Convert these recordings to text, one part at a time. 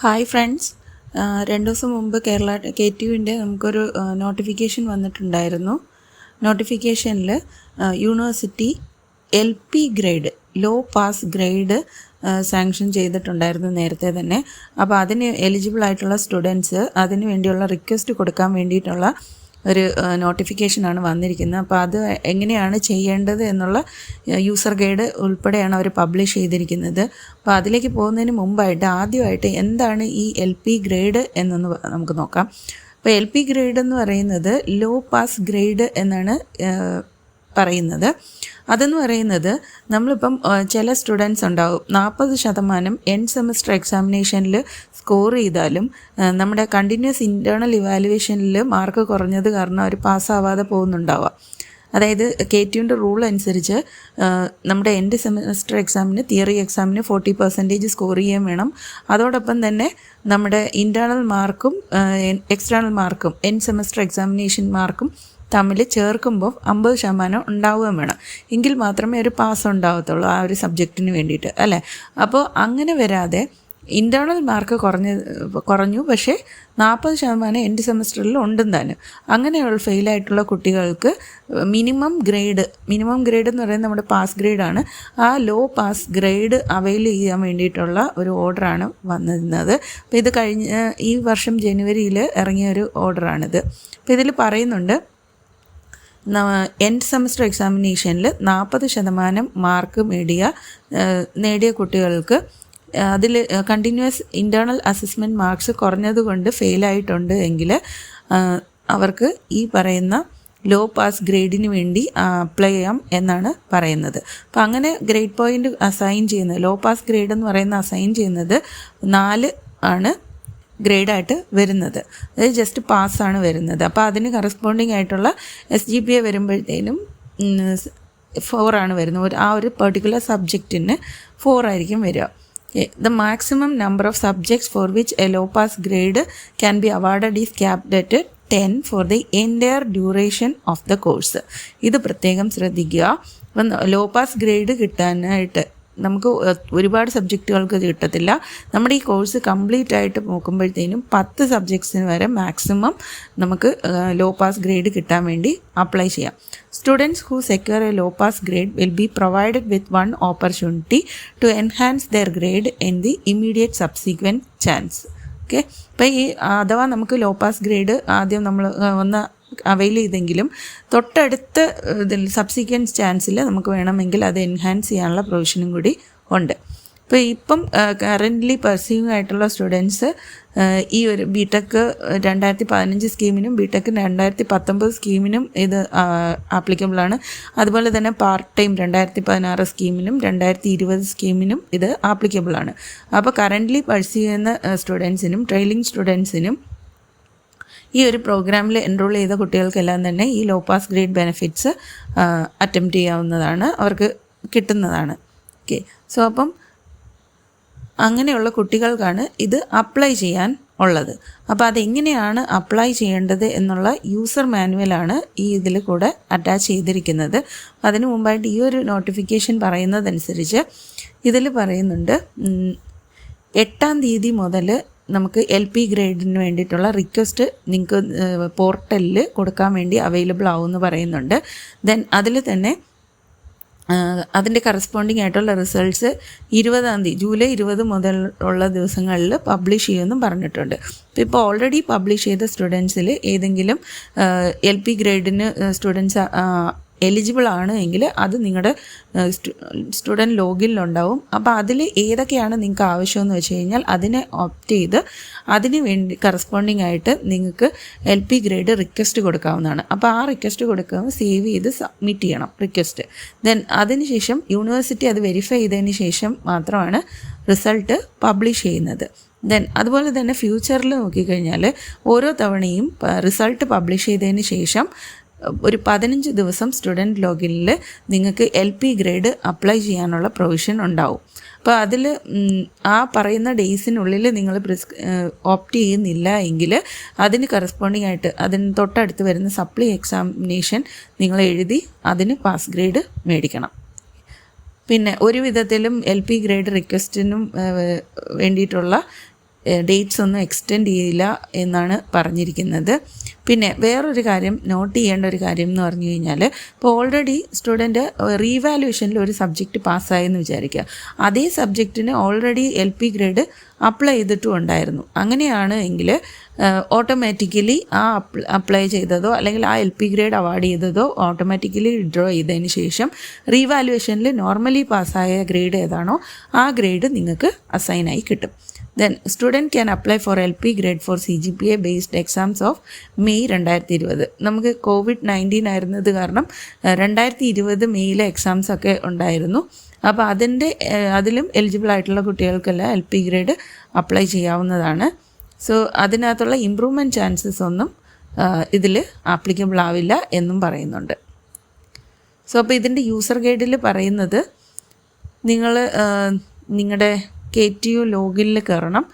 Hi friends, 2 ദിവസം മുമ്പ് കേരള KTUവിൻ്റെ നമുക്കൊരു നോട്ടിഫിക്കേഷൻ വന്നിട്ടുണ്ടായിരുന്നു. നോട്ടിഫിക്കേഷനിൽ university LP grade low pass grade sanction ചെയ്തിട്ടുണ്ടായിരുന്നു നേരത്തെ തന്നെ. അപ്പോൾ അതിന് എലിജിബിൾ ആയിട്ടുള്ള സ്റ്റുഡൻസ് അതിന് വേണ്ടിയുള്ള റിക്വസ്റ്റ് കൊടുക്കാൻ വേണ്ടിയിട്ടുള്ള ഒരു നോട്ടിഫിക്കേഷനാണ് വന്നിരിക്കുന്നത്. അപ്പോൾ അത് എങ്ങനെയാണ് ചെയ്യേണ്ടത് എന്നുള്ള യൂസർ ഗൈഡ് ഉൾപ്പെടെയാണ് അവർ പബ്ലിഷ് ചെയ്തിരിക്കുന്നത്. അപ്പോൾ അതിലേക്ക് പോകുന്നതിന് മുമ്പായിട്ട് ആദ്യമായിട്ട് എന്താണ് ഈ LP ഗ്രേഡ് എന്നൊന്ന് നമുക്ക് നോക്കാം. അപ്പോൾ LP ഗ്രേഡ് എന്ന് പറയുന്നത് ലോ പാസ് ഗ്രേഡ് എന്നാണ് പറയുന്നത്. അതെന്ന് പറയുന്നത് നമ്മളിപ്പം ചില സ്റ്റുഡൻസ് ഉണ്ടാവും 40% എൻഡ് സെമസ്റ്റർ എക്സാമിനേഷനിൽ സ്കോർ ചെയ്താലും നമ്മുടെ കണ്ടിന്യൂസ് ഇൻറ്റേർണൽ ഇവാലുവേഷനിൽ മാർക്ക് കുറഞ്ഞത് കാരണം അവർ പാസ്സാവാതെ പോകുന്നുണ്ടാവാം. അതായത് KTUവിൻ്റെ റൂൾ അനുസരിച്ച് നമ്മുടെ എൻഡ് സെമസ്റ്റർ എക്സാമിന് തിയറി എക്സാമിന് 40% സ്കോർ ചെയ്യാൻ വേണം. അതോടൊപ്പം തന്നെ നമ്മുടെ ഇൻറ്റേർണൽ മാർക്കും എക്സ്റ്റേണൽ മാർക്കും എൻഡ് സെമസ്റ്റർ എക്സാമിനേഷൻ മാർക്കും തമ്മിൽ ചേർക്കുമ്പോൾ 50% ഉണ്ടാവുകയും വേണം. എങ്കിൽ മാത്രമേ ഒരു പാസ് ഉണ്ടാവത്തുള്ളൂ ആ ഒരു സബ്ജക്റ്റിന് വേണ്ടിയിട്ട്, അല്ലേ? അപ്പോൾ അങ്ങനെ വരാതെ ഇൻറ്റേർണൽ മാർക്ക് കുറഞ്ഞു പക്ഷേ 40% എൻഡ് സെമസ്റ്ററിൽ ഉണ്ടെന്ന് തന്നെ അങ്ങനെയുള്ള ഫെയിലായിട്ടുള്ള കുട്ടികൾക്ക് മിനിമം ഗ്രേഡ് എന്ന് പറയുന്നത് നമ്മുടെ പാസ് ഗ്രേഡാണ്. ആ ലോ പാസ് ഗ്രേഡ് അവൈൽ ചെയ്യാൻ വേണ്ടിയിട്ടുള്ള ഒരു ഓർഡറാണ് വന്നിരുന്നത്. അപ്പോൾ ഇത് ഈ വർഷം ജനുവരിയിൽ ഇറങ്ങിയ ഒരു ഓർഡറാണിത്. അപ്പോൾ ഇതിൽ പറയുന്നുണ്ട് എൻഡ് സെമസ്റ്റർ എക്സാമിനേഷനിൽ 40% മാർക്ക് നേടിയ കുട്ടികൾക്ക് അതിൽ കണ്ടിന്യൂസ് ഇൻറ്റേർണൽ അസസ്മെൻറ്റ് മാർക്സ് കുറഞ്ഞതുകൊണ്ട് ഫെയിലായിട്ടുണ്ട് എങ്കിൽ അവർക്ക് ഈ പറയുന്ന ലോ പാസ് ഗ്രേഡിന് വേണ്ടി അപ്ലൈ ചെയ്യാം എന്നാണ് പറയുന്നത്. അപ്പോൾ അങ്ങനെ ഗ്രേഡ് പോയിൻ്റ് അസൈൻ ചെയ്യുന്നത്, ലോ പാസ് ഗ്രേഡ് എന്ന് പറയുന്ന അസൈൻ ചെയ്യുന്നത് 4 ആണ് ഗ്രേഡായിട്ട് വരുന്നത്. അതായത് ജസ്റ്റ് പാസ്സാണ് വരുന്നത്. അപ്പോൾ അതിന് കറസ്പോണ്ടിങ് ആയിട്ടുള്ള SGPA വരുമ്പോഴത്തേനും 4 ആണ് വരുന്നത്. ആ ഒരു പെർട്ടിക്കുലർ സബ്ജക്റ്റിന് 4 ആയിരിക്കും വരിക. The maximum number of subjects for which a low pass grade can be awarded is capped at 10 for the entire duration of the course. ഇത് പ്രത്യേകം ശ്രദ്ധിക്കുക. അപ്പം ലോ പാസ് ഗ്രേഡ് കിട്ടാനായിട്ട് നമുക്ക് ഒരുപാട് സബ്ജക്റ്റുകൾക്ക് കിട്ടത്തില്ല. നമ്മുടെ ഈ കോഴ്സ് കംപ്ലീറ്റ് ആയിട്ട് നോക്കുമ്പോഴത്തേനും 10 സബ്ജക്ട്സിന് വരെ മാക്സിമം നമുക്ക് ലോ പാസ് ഗ്രേഡ് കിട്ടാൻ വേണ്ടി അപ്ലൈ ചെയ്യാം. Students who secure a low pass grade will be provided with 1 opportunity to enhance their grade in the immediate subsequent chance. Okay, അപ്പോൾ ഈ അഥവാ നമുക്ക് ലോ പാസ് ഗ്രേഡ് ആദ്യം നമ്മൾ ഒന്ന് അവൈൽ ചെയ്തെങ്കിലും തൊട്ടടുത്ത ഇതിൽ സബ്സിക്വൻറ്റ് ചാൻസിൽ നമുക്ക് വേണമെങ്കിൽ അത് എൻഹാൻസ് ചെയ്യാനുള്ള പ്രൊവിഷനും കൂടി ഉണ്ട്. ഇപ്പോൾ ഇപ്പം കറൻ്റ്ലി പെർസീവിംഗ് ആയിട്ടുള്ള സ്റ്റുഡൻസ് ഈ ഒരു BTech 2015 സ്കീമിനും BTech 2019 സ്കീമിനും ഇത് ആപ്ലിക്കബിളാണ്. അതുപോലെ തന്നെ പാർട്ട് ടൈം 2016 സ്കീമിനും 2020 സ്കീമിനും ഇത് ആപ്ലിക്കബിളാണ്. അപ്പോൾ കറൻ്റ്ലി പെർസീവ് ചെയ്യുന്ന സ്റ്റുഡൻസിനും ട്രെയിലിംഗ് സ്റ്റുഡൻസിനും ഈ ഒരു പ്രോഗ്രാമിൽ എൻറോൾ ചെയ്ത കുട്ടികൾക്കെല്ലാം തന്നെ ഈ low pass grade benefits attempt ചെയ്യാവുന്നതാണ്, അവർക്ക് കിട്ടുന്നതാണ്. ഓക്കെ, സോ അപ്പം അങ്ങനെയുള്ള കുട്ടികൾക്കാണ് ഇത് അപ്ലൈ ചെയ്യാൻ ഉള്ളത്. അപ്പോൾ അതെങ്ങനെയാണ് അപ്ലൈ ചെയ്യേണ്ടത് എന്നുള്ള യൂസർ മാനുവലാണ് ഈ ഇതിൽ കൂടെ അറ്റാച്ച് ചെയ്തിരിക്കുന്നത്. അതിനു മുമ്പായിട്ട് ഈ ഒരു നോട്ടിഫിക്കേഷൻ പറയുന്നതനുസരിച്ച് ഇതിൽ പറയുന്നുണ്ട് 8-ാം തീയതി മുതൽ നമുക്ക് LP ഗ്രേഡിന് വേണ്ടിയിട്ടുള്ള റിക്വസ്റ്റ് നിങ്ങൾക്ക് പോർട്ടലിൽ കൊടുക്കാൻ വേണ്ടി അവൈലബിൾ ആവുമെന്ന് പറയുന്നുണ്ട്. ദെൻ അതിൽ തന്നെ അതിൻ്റെ കറസ്പോണ്ടിങ് ആയിട്ടുള്ള റിസൾട്ട്സ് 20-ാം തീയതി ജൂലൈ 20 മുതൽ ഉള്ള ദിവസങ്ങളിൽ പബ്ലിഷ് ചെയ്യുമെന്നും പറഞ്ഞിട്ടുണ്ട്. ഇപ്പോൾ ഓൾറെഡി പബ്ലിഷ് ചെയ്ത സ്റ്റുഡൻസിൽ ഏതെങ്കിലും LP ഗ്രേഡിന് സ്റ്റുഡൻസ് എലിജിബിൾ ആണ് എങ്കിൽ അത് നിങ്ങളുടെ സ്റ്റുഡൻറ്റ് ലോഗിനിലുണ്ടാവും. അപ്പോൾ അതിൽ ഏതൊക്കെയാണ് നിങ്ങൾക്ക് ആവശ്യമെന്ന് വെച്ച് കഴിഞ്ഞാൽ അതിനെ ഓപ്റ്റ് ചെയ്ത് അതിന് വേണ്ടി കറസ്പോണ്ടിങ് ആയിട്ട് നിങ്ങൾക്ക് LP ഗ്രേഡ് റിക്വസ്റ്റ് കൊടുക്കാവുന്നതാണ്. അപ്പോൾ ആ റിക്വസ്റ്റ് കൊടുക്കുമ്പോൾ സേവ് ചെയ്ത് സബ്മിറ്റ് ചെയ്യണം റിക്വസ്റ്റ്. ദെൻ അതിനുശേഷം യൂണിവേഴ്സിറ്റി അത് വെരിഫൈ ചെയ്തതിന് ശേഷം മാത്രമാണ് റിസൾട്ട് പബ്ലിഷ് ചെയ്യുന്നത്. ദെൻ അതുപോലെ തന്നെ ഫ്യൂച്ചറിൽ നോക്കിക്കഴിഞ്ഞാൽ ഓരോ തവണയും റിസൾട്ട് പബ്ലിഷ് ചെയ്തതിന് ശേഷം ഒരു 15 ദിവസം സ്റ്റുഡൻറ്റ് ലോഗിനിൽ നിങ്ങൾക്ക് LP ഗ്രേഡ് അപ്ലൈ ചെയ്യാനുള്ള പ്രൊവിഷൻ ഉണ്ടാവും. അപ്പോൾ അതിൽ ആ പറയുന്ന ഡേയ്സിനുള്ളിൽ നിങ്ങൾ ഓപ്റ്റ് ചെയ്യുന്നില്ല എങ്കിൽ അതിന് കറസ്പോണ്ടിങ് ആയിട്ട് അതിന് തൊട്ടടുത്ത് വരുന്ന സപ്ലി എക്സാമിനേഷൻ നിങ്ങൾ എഴുതി അതിന് പാസ് ഗ്രേഡ് മേടിക്കണം. പിന്നെ ഒരു വിധത്തിലും LP ഗ്രേഡ് റിക്വസ്റ്റിനും വേണ്ടിയിട്ടുള്ള ഡേറ്റ്സ് ഒന്നും എക്സ്റ്റെൻഡ് ചെയ്യില്ല എന്നാണ് പറഞ്ഞിരിക്കുന്നത്. പിന്നെ വേറൊരു കാര്യം നോട്ട് ചെയ്യേണ്ട ഒരു കാര്യം എന്ന് പറഞ്ഞു കഴിഞ്ഞാൽ, ഇപ്പോൾ ഓൾറെഡി സ്റ്റുഡൻറ്റ് റീവാലുവേഷനിൽ ഒരു സബ്ജക്റ്റ് പാസ്സായെന്ന് വിചാരിക്കുക. അതേ സബ്ജക്റ്റിന് ഓൾറെഡി LP ഗ്രേഡ് അപ്ലൈ ചെയ്തിട്ടും ഉണ്ടായിരുന്നു. അങ്ങനെയാണ് എങ്കിൽ ഓട്ടോമാറ്റിക്കലി ആ അപ്ലൈ ചെയ്തതോ അല്ലെങ്കിൽ ആ LP ഗ്രേഡ് അവാർഡ് ചെയ്തതോ ഓട്ടോമാറ്റിക്കലി വിഡ്രോ ചെയ്തതിന് ശേഷം റീവാലുവേഷനിൽ നോർമലി പാസ്സായ ഗ്രേഡ് ഏതാണോ ആ ഗ്രേഡ് നിങ്ങൾക്ക് അസൈനായി കിട്ടും. Then student can apply for LP grade for CGPA based exams of May 2020. നമുക്ക് COVID-19 ആയിരുന്നത് കാരണം 2020 മെയ്യിലെ എക്സാംസ് ഒക്കെ ഉണ്ടായിരുന്നു. അപ്പോൾ അതിലും എലിജിബിൾ ആയിട്ടുള്ള കുട്ടികൾക്കെല്ലാം LP ഗ്രേഡ് അപ്ലൈ ചെയ്യാവുന്നതാണ്. സോ അതിനകത്തുള്ള ഇമ്പ്രൂവ്മെൻറ്റ് ചാൻസസ് ഒന്നും ഇതിൽ ആപ്ലിക്കബിൾ ആവില്ല എന്നും പറയുന്നുണ്ട്. സോ അപ്പോൾ ഇതിൻ്റെ യൂസർ ഗൈഡിൽ പറയുന്നത് നിങ്ങൾ നിങ്ങളുടെ KTU ലോഗിനിൽ കയറണം.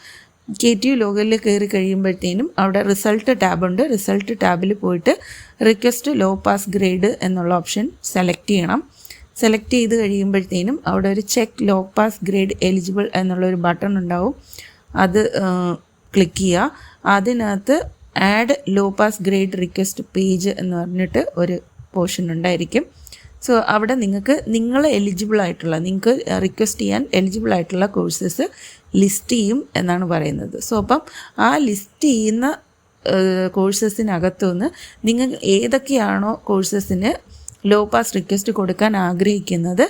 KTU ലോഗിനിൽ കയറി കഴിയുമ്പോഴത്തേനും അവിടെ റിസൾട്ട് ടാബുണ്ട്. റിസൾട്ട് ടാബിൽ പോയിട്ട് റിക്വസ്റ്റ് ലോ പാസ് ഗ്രേഡ് എന്നുള്ള ഓപ്ഷൻ സെലക്ട് ചെയ്യണം. സെലക്ട് ചെയ്ത് കഴിയുമ്പോഴത്തേനും അവിടെ ഒരു check low pass grade eligible എന്നുള്ളൊരു ബട്ടൺ ഉണ്ടാവും. അത് ക്ലിക്ക് ചെയ്യുക. അതിനകത്ത് add low pass grade request page എന്ന് പറഞ്ഞിട്ട് ഒരു പോർഷൻ ഉണ്ടായിരിക്കും. സോ അവിടെ നിങ്ങൾ എലിജിബിൾ ആയിട്ടുള്ള, നിങ്ങൾക്ക് റിക്വസ്റ്റ് ചെയ്യാൻ എലിജിബിൾ ആയിട്ടുള്ള കോഴ്സസ് ലിസ്റ്റ് ചെയ്യും എന്നാണ് പറയുന്നത്. സോ അപ്പം ആ ലിസ്റ്റ് ചെയ്യുന്ന കോഴ്സസിനകത്തുനിന്ന് നിങ്ങൾ ഏതൊക്കെയാണോ കോഴ്സസിന് ലോ പാസ് റിക്വസ്റ്റ് കൊടുക്കാൻ ആഗ്രഹിക്കുന്നത്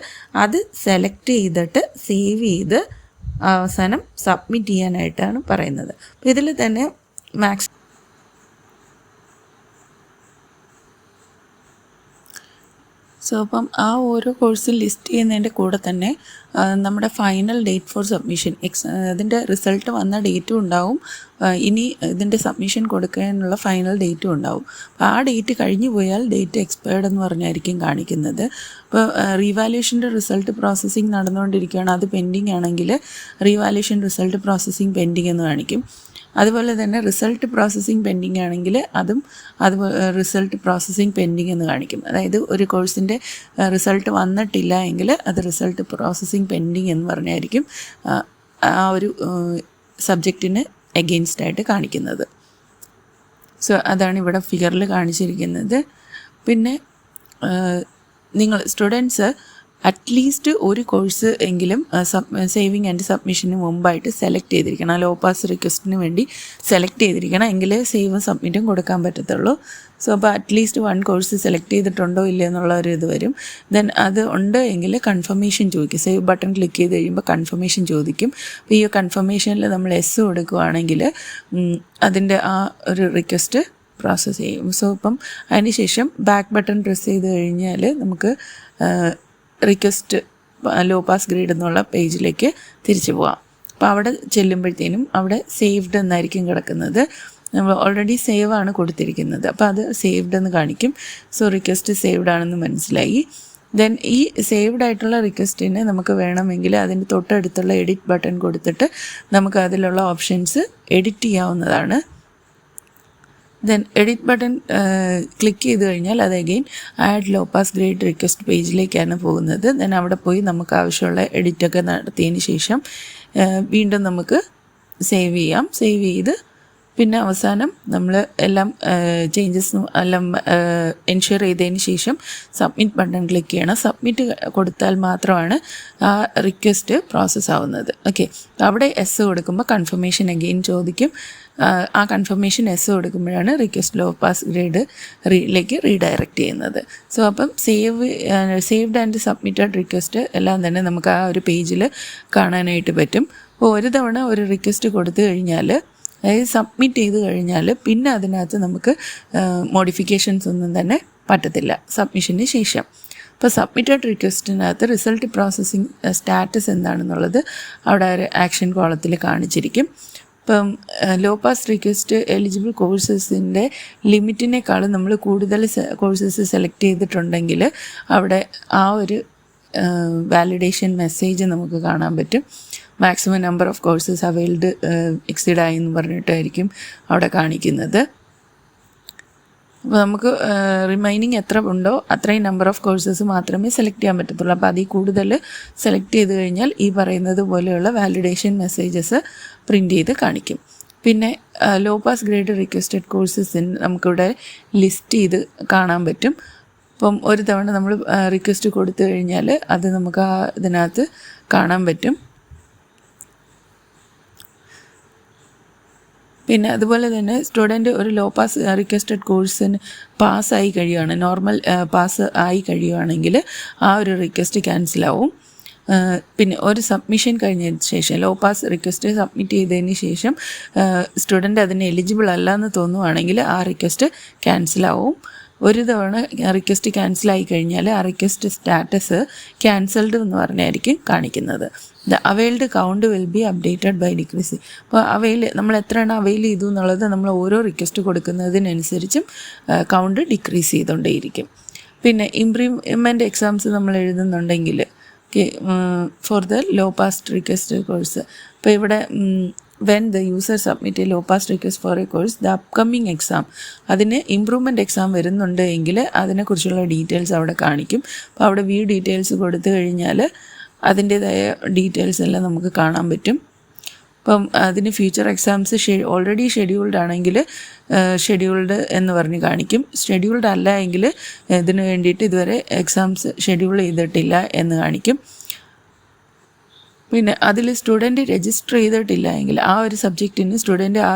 അത് സെലക്ട് ചെയ്തിട്ട് സേവ് ചെയ്ത് അവസാനം സബ്മിറ്റ് ചെയ്യാനായിട്ടാണ് പറയുന്നത്. അപ്പോൾ ഇതിൽ തന്നെ സോ അപ്പം ആ ഓരോ കോഴ്സും ലിസ്റ്റ് ചെയ്യുന്നതിൻ്റെ കൂടെ തന്നെ നമ്മുടെ ഫൈനൽ ഡേറ്റ് ഫോർ സബ്മിഷൻ, അതിൻ്റെ റിസൾട്ട് വന്ന ഡേറ്റും ഉണ്ടാവും. ഇനി ഇതിൻ്റെ സബ്മിഷൻ കൊടുക്കാനുള്ള ഫൈനൽ ഡേറ്റും ഉണ്ടാവും. അപ്പോൾ ആ ഡേറ്റ് കഴിഞ്ഞു പോയാൽ ഡേറ്റ് എക്സ്പയർഡ് എന്ന് പറഞ്ഞായിരിക്കും കാണിക്കുന്നത്. അപ്പോൾ റീവാലുവേഷൻ്റെ റിസൾട്ട് പ്രോസസ്സിങ് നടന്നുകൊണ്ടിരിക്കുകയാണ്, അത് പെൻഡിങ് ആണെങ്കിൽ റീവാലുവേഷൻ റിസൾട്ട് പ്രോസസ്സിങ് പെൻഡിങ് എന്ന് കാണിക്കും. അതുപോലെ തന്നെ റിസൾട്ട് പ്രോസസ്സിങ് പെൻഡിങ് ആണെങ്കിൽ അതും റിസൾട്ട് പ്രോസസ്സിങ് പെൻഡിങ് എന്ന് കാണിക്കും. അതായത് ഒരു കോഴ്സിൻ്റെ റിസൾട്ട് വന്നിട്ടില്ല എങ്കിൽ അത് റിസൾട്ട് പ്രോസസ്സിങ് പെൻഡിങ് എന്ന് പറഞ്ഞായിരിക്കും ആ ഒരു സബ്ജക്റ്റിന് എഗെയിൻസ്റ്റായിട്ട് കാണിക്കുന്നത്. സോ അതാണ് ഇവിടെ ഫിഗറിൽ കാണിച്ചിരിക്കുന്നത്. പിന്നെ നിങ്ങൾ സ്റ്റുഡൻസ് അറ്റ്ലീസ്റ്റ് ഒരു കോഴ്സ് എങ്കിലും സേവിങ് ആൻഡ് സബ്മിഷന് മുമ്പായിട്ട് സെലക്ട് ചെയ്തിരിക്കണം. ലോ പാസ് റിക്വസ്റ്റിന് വേണ്ടി സെലക്ട് ചെയ്തിരിക്കണം, എങ്കിലേ സേവും സബ്മിറ്റും കൊടുക്കാൻ പറ്റത്തുള്ളൂ. സോ അപ്പോൾ അറ്റ്ലീസ്റ്റ് 1 കോഴ്സ് സെലക്ട് ചെയ്തിട്ടുണ്ടോ ഇല്ല എന്നുള്ള ഒരു ഇത് വരും. ദെൻ അത് ഉണ്ട് എങ്കിൽ കൺഫർമേഷൻ ചോദിക്കും. സേവ് ബട്ടൺ ക്ലിക്ക് ചെയ്ത് കഴിയുമ്പോൾ കൺഫർമേഷൻ ചോദിക്കും. അപ്പോൾ ഈ കൺഫർമേഷനിൽ നമ്മൾ എസ് കൊടുക്കുകയാണെങ്കിൽ അതിൻ്റെ ആ ഒരു റിക്വസ്റ്റ് പ്രോസസ്സ് ചെയ്യും. സോ ഇപ്പം അതിന് ശേഷം ബാക്ക് ബട്ടൺ പ്രസ് ചെയ്ത് കഴിഞ്ഞാൽ നമുക്ക് റിക്വസ്റ്റ് ലോ പാസ് ഗ്രേഡ് എന്നുള്ള പേജിലേക്ക് തിരിച്ചു പോകാം. അപ്പോൾ അവിടെ ചെല്ലുമ്പോഴത്തേനും അവിടെ സേവ്ഡ് എന്നായിരിക്കും കിടക്കുന്നത്. നമ്മൾ ഓൾറെഡി സേവ് ആണ് കൊടുത്തിരിക്കുന്നത്, അപ്പോൾ അത് സേവ്ഡ് എന്ന് കാണിക്കും. സോ റിക്വസ്റ്റ് സേവ്ഡ് ആണെന്ന് മനസ്സിലായി. ദെൻ ഈ സേവ്ഡ് ആയിട്ടുള്ള റിക്വസ്റ്റിന് നമുക്ക് വേണമെങ്കിൽ അതിൻ്റെ തൊട്ടടുത്തുള്ള എഡിറ്റ് ബട്ടൺ കൊടുത്തിട്ട് നമുക്ക് അതിലുള്ള ഓപ്ഷൻസ് എഡിറ്റ് ചെയ്യാവുന്നതാണ്. ദെൻ എഡിറ്റ് ബട്ടൺ ക്ലിക്ക് ചെയ്ത് കഴിഞ്ഞാൽ അത് again add low pass grade request പേജിലേക്കാണ് പോകുന്നത്. ദെൻ അവിടെ പോയി നമുക്ക് ആവശ്യമുള്ള എഡിറ്റൊക്കെ നടത്തിയതിന് ശേഷം വീണ്ടും നമുക്ക് സേവ് ചെയ്യാം. സേവ് ചെയ്ത് പിന്നെ അവസാനം നമ്മൾ എല്ലാം ചേഞ്ചസ് എല്ലാം എൻഷുർ ചെയ്തതിന് ശേഷം സബ്മിറ്റ് ബട്ടൺ ക്ലിക്ക് ചെയ്യണം. സബ്മിറ്റ് കൊടുത്താൽ മാത്രമാണ് ആ റിക്വസ്റ്റ് പ്രോസസ്സ് ആവുന്നത്. ഓക്കെ, അവിടെ എസ് കൊടുക്കുമ്പോൾ കൺഫർമേഷൻ അഗെയിൻ ചോദിക്കും. ആ കൺഫർമേഷൻ എസ് കൊടുക്കുമ്പോഴാണ് റിക്വസ്റ്റ് ലോ പാസ് ഗ്രേഡിലേക്ക് റീഡയറക്റ്റ് ചെയ്യുന്നത്. സോ അപ്പം സേവ്ഡ് ആൻഡ് സബ്മിറ്റഡ് റിക്വസ്റ്റ് എല്ലാം തന്നെ നമുക്ക് ആ ഒരു പേജിൽ കാണാനായിട്ട് പറ്റും. അപ്പോൾ ഒരു തവണ ഒരു റിക്വസ്റ്റ് കൊടുത്തു കഴിഞ്ഞാൽ, അതായത് സബ്മിറ്റ് ചെയ്ത് കഴിഞ്ഞാൽ പിന്നെ അതിനകത്ത് നമുക്ക് മോഡിഫിക്കേഷൻസ് ഒന്നും തന്നെ പറ്റത്തില്ല സബ്മിഷന് ശേഷം. അപ്പോൾ സബ്മിറ്റഡ് റിക്വസ്റ്റിനകത്ത് റിസൾട്ട് പ്രോസസ്സിങ് സ്റ്റാറ്റസ് എന്താണെന്നുള്ളത് അവിടെ ഒരു ആക്ഷൻ കോളത്തിൽ കാണിച്ചിരിക്കും. ഇപ്പം ലോ പാസ് റിക്വസ്റ്റ് എലിജിബിൾ കോഴ്സസിൻ്റെ ലിമിറ്റിനേക്കാളും നമ്മൾ കൂടുതൽ കോഴ്സസ് സെലക്ട് ചെയ്തിട്ടുണ്ടെങ്കിൽ അവിടെ ആ ഒരു വാലിഡേഷൻ മെസ്സേജ് നമുക്ക് കാണാൻ പറ്റും. Maximum number of courses availed exceed ആയി എന്ന് പറഞ്ഞിട്ടായിരിക്കും അവിടെ കാണിക്കുന്നത്. അപ്പോൾ നമുക്ക് റിമൈനിങ് എത്ര ഉണ്ടോ അത്രയും നമ്പർ ഓഫ് കോഴ്സസ് മാത്രമേ സെലക്ട് ചെയ്യാൻ പറ്റത്തുള്ളൂ. അപ്പോൾ അതിൽ കൂടുതൽ സെലക്ട് ചെയ്ത് കഴിഞ്ഞാൽ ഈ പറയുന്നത് പോലെയുള്ള വാലിഡേഷൻ മെസ്സേജസ് പ്രിൻ്റ് ചെയ്ത് കാണിക്കും. പിന്നെ ലോ പാസ് ഗ്രേഡ് റിക്വസ്റ്റഡ് കോഴ്സസിന് നമുക്കിവിടെ ലിസ്റ്റ് ചെയ്ത് കാണാൻ പറ്റും. അപ്പം ഒരു തവണ നമ്മൾ റിക്വസ്റ്റ് കൊടുത്തു കഴിഞ്ഞാൽ അത് നമുക്ക് ആ ഇതിനകത്ത് കാണാൻ പറ്റും. പിന്നെ അതുപോലെ തന്നെ സ്റ്റുഡൻറ്റ് ഒരു ലോ പാസ് റിക്വസ്റ്റഡ് കോഴ്സിന് പാസ്സായി കഴിയുകയാണ്, നോർമൽ പാസ് ആയി കഴിയുകയാണെങ്കിൽ ആ ഒരു റിക്വസ്റ്റ് ക്യാൻസലാവും. പിന്നെ ഒരു സബ്മിഷൻ കഴിഞ്ഞതിന് ശേഷം ലോ പാസ് റിക്വസ്റ്റ് സബ്മിറ്റ് ചെയ്തതിന് ശേഷം സ്റ്റുഡൻറ്റ് അതിന് എലിജിബിൾ അല്ല എന്ന് തോന്നുവാണെങ്കിൽ ആ റിക്വസ്റ്റ് ക്യാൻസലാവും. ഒരു തവണ റിക്വസ്റ്റ് ക്യാൻസലായി കഴിഞ്ഞാൽ ആ റിക്വസ്റ്റ് സ്റ്റാറ്റസ് ക്യാൻസൽഡ് എന്ന് പറഞ്ഞായിരിക്കും കാണിക്കുന്നത്. The availed count will be updated by decreasing. അപ്പോൾ നമ്മൾ എത്രയാണ് അവൈൽ ചെയ്തു എന്നുള്ളത് നമ്മൾ ഓരോ റിക്വസ്റ്റ് കൊടുക്കുന്നതിനനുസരിച്ചും കൗണ്ട് ഡിക്രീസ് ചെയ്തുകൊണ്ടേയിരിക്കും. പിന്നെ ഇംപ്രൂവ്മെൻറ്റ് എക്സാംസ് നമ്മൾ എഴുതുന്നുണ്ടെങ്കിൽ for the low pass request course, ഇപ്പോൾ ഇവിടെ when the user submit a low pass request for a course, the upcoming exam അതിന് ഇമ്പ്രൂവ്മെൻറ്റ് എക്സാം വരുന്നുണ്ട് എങ്കിൽ അതിനെക്കുറിച്ചുള്ള ഡീറ്റെയിൽസ് അവിടെ കാണിക്കും. അപ്പോൾ അവിടെ വ്യൂ ഡീറ്റെയിൽസ് കൊടുത്തു കഴിഞ്ഞാൽ അതിൻ്റേതായ ഡീറ്റെയിൽസ് എല്ലാം നമുക്ക് കാണാൻ പറ്റും. അപ്പം അതിന് ഫ്യൂച്ചർ എക്സാംസ് ഓൾറെഡി ഷെഡ്യൂൾഡ് ആണെങ്കിൽ ഷെഡ്യൂൾഡ് എന്ന് പറഞ്ഞ് കാണിക്കും. ഷെഡ്യൂൾഡ് അല്ല എങ്കിൽ ഇതിന് വേണ്ടിയിട്ട് ഇതുവരെ എക്സാംസ് ഷെഡ്യൂൾ ചെയ്തിട്ടില്ല എന്ന് കാണിക്കും. പിന്നെ അതിൽ സ്റ്റുഡൻറ്റ് രജിസ്റ്റർ ചെയ്തിട്ടില്ല എങ്കിൽ ആ ഒരു സബ്ജക്റ്റിന് സ്റ്റുഡൻറ്റ് ആ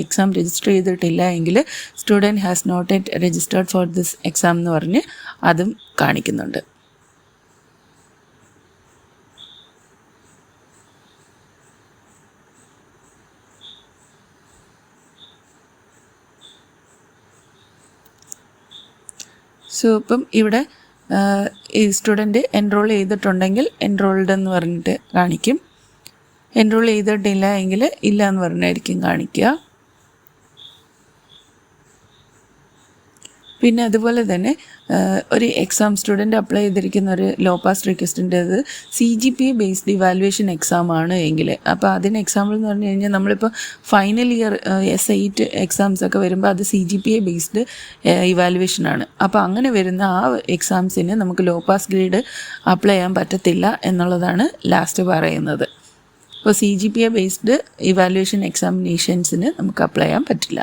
എക്സാം രജിസ്റ്റർ ചെയ്തിട്ടില്ല എങ്കിൽ student has not yet registered for this exam എന്ന് പറഞ്ഞ് അതും കാണിക്കുന്നുണ്ട്. സോ ഇപ്പം ഇവിടെ ഈ സ്റ്റുഡൻറ്റ് എൻറോൾ ചെയ്തിട്ടുണ്ടെങ്കിൽ എൻറോൾഡ് എന്ന് പറഞ്ഞിട്ട് കാണിക്കും. എൻറോൾ ചെയ്തിട്ടില്ല എങ്കിൽ ഇല്ല എന്ന് പറഞ്ഞായിരിക്കും കാണിക്കുക. പിന്നെ അതുപോലെ തന്നെ ഒരു എക്സാം സ്റ്റുഡൻറ്റ് അപ്ലൈ ചെയ്തിരിക്കുന്ന ഒരു ലോ പാസ് റിക്വസ്റ്റിൻ്റേത് CGPA ബേസ്ഡ് ഇവാലുവേഷൻ എക്സാമാണ് എങ്കിൽ, അപ്പോൾ അതിന് എക്സാമ്പിൾ എന്ന് പറഞ്ഞു കഴിഞ്ഞാൽ നമ്മളിപ്പോൾ ഫൈനൽ ഇയർ S8 എക്സാംസ് ഒക്കെ വരുമ്പോൾ അത് CGPA ബേസ്ഡ് ഇവാലുവേഷനാണ്. അപ്പോൾ അങ്ങനെ വരുന്ന ആ എക്സാംസിന് നമുക്ക് ലോ പാസ് ഗ്രേഡ് അപ്ലൈ ചെയ്യാൻ പറ്റത്തില്ല എന്നുള്ളതാണ് ലാസ്റ്റ് പറയുന്നത്. അപ്പോൾ CGPA ബേസ്ഡ് ഇവാലുവേഷൻ എക്സാമിനേഷൻസിന് നമുക്ക് അപ്ലൈ ചെയ്യാൻ പറ്റില്ല.